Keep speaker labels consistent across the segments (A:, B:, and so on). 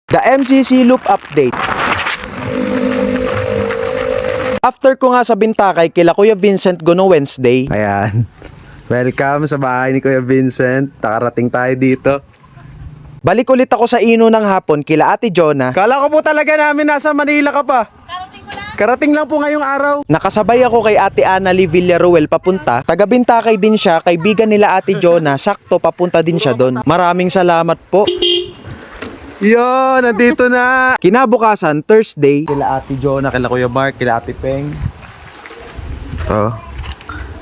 A: The MCC Loop Update. After ko nga sa Bintakay kila Kuya Vincent Gono Wednesday. Ayan. Welcome sa bahay ni Kuya Vincent. Nakarating tayo dito. Balik ulit ako sa Ino ng hapon kila Ate Jonah. Kala ko po talaga namin nasa Manila ka pa. Karating lang po ngayong araw. Nakasabay ako kay Ate Annalie Villaruel papunta. Taga Bintakay din siya, kaibigan nila Ate Jonah. Sakto papunta din siya doon. Maraming salamat po. Yo, nandito na. Kinabukasan, Thursday. Kila Ate Jonah, kila Kuya Mark, kila Ate Peng.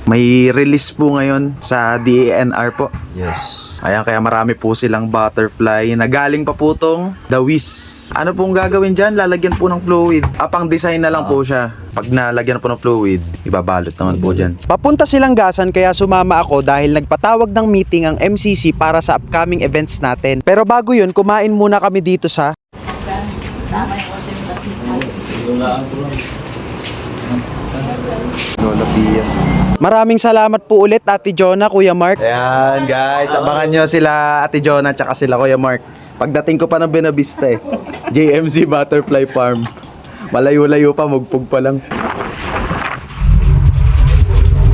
A: May release po ngayon sa DANR po. Yes. Ayan, kaya marami po silang butterfly. Nagaling pa po tong The Wiz. Ano pong gagawin dyan? Lalagyan po ng fluid. Pang design na lang po siya. Pag nalagyan po ng fluid, ibabalot naman po dyan. Papunta silang Gasan kaya sumama ako dahil nagpatawag ng meeting ang MCC para sa upcoming events natin. Pero bago yun, kumain muna kami dito sa Lola Pias. Maraming salamat po ulit Ate Jonah, Kuya Mark. Ayan guys, abangan nyo sila Ate Jonah tsaka sila Kuya Mark. Pagdating ko pa ng Benavista JMC Butterfly Farm. Malayo-layo pa, mugpog pa lang.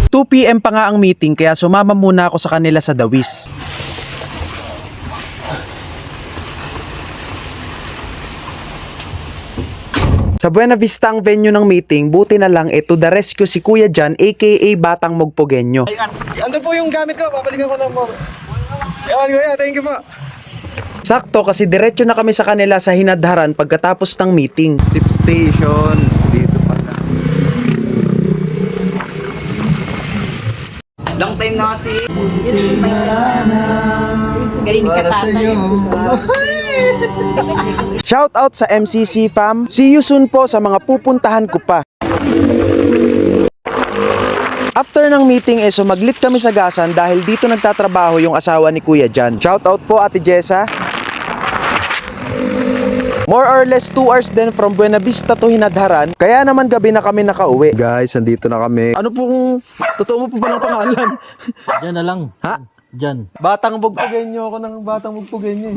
A: 2 PM pa nga ang meeting kaya sumama muna ako sa kanila sa The Wiz. Sa Buena Vista ang venue ng meeting, buti na lang to the rescue si Kuya Jan aka Batang Mogpogenyo. Ando po yung gamit ko, babalikan ko na mo. Yan Kuya, thank you po. Sakto kasi diretso na kami sa kanila sa Hinadharan pagkatapos ng meeting. Sip station, dito pala. Long time na kasi.
B: Galing ka tatay.
A: Shout out sa MCC fam. See you soon po sa mga pupuntahan ko pa. After ng meeting sumaglit kami sa Gasan dahil dito nagtatrabaho yung asawa ni Kuya Jan. Shout out po Ate Jessa. More or less 2 hours din from Buena Vista to Hinadharan. Kaya naman gabi na kami nakauwi. Guys, andito na kami. Ano pong totoo mo po ba ng pangalan?
C: Diyan na lang.
A: Ha?
C: Diyan.
A: Batang Mogpogenyo ako ng Batang Mogpogenyo.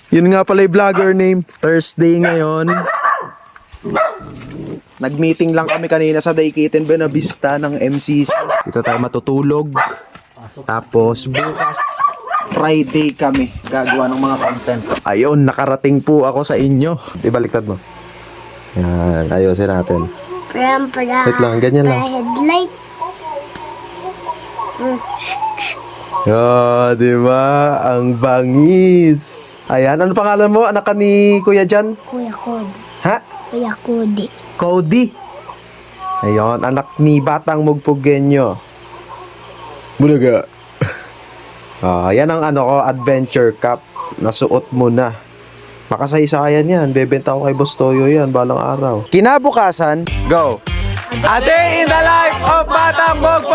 A: Yun nga pala yung vlogger name. Thursday ngayon. Nag-meeting lang kami kanina sa Daikitin Buena Vista ng MCC. Dito tayo matutulog. Tapos bukas Friday kami gagawa ng mga content. Ayun, nakarating po ako sa inyo. Ibaliktad mo. Yan, ayusin natin. Wait lang, ganyan lang.
B: Headlight.
A: Di ba? Ang bangis. Ayan, ano pangalan mo? Anak ka ni Kuya Jan?
B: Kuya Cody.
A: Ha?
B: Kuya Cody.
A: Cody. Ayun, anak ni Batang Mogpogenyo. Bulaga. Yan ang adventure cup. Nasuot mo na. Makasaysayan yan. Bebenta ko kay Boss Toyo yan balang araw. Kinabukasan, go! A day in the life of Batang Mogpogenyo!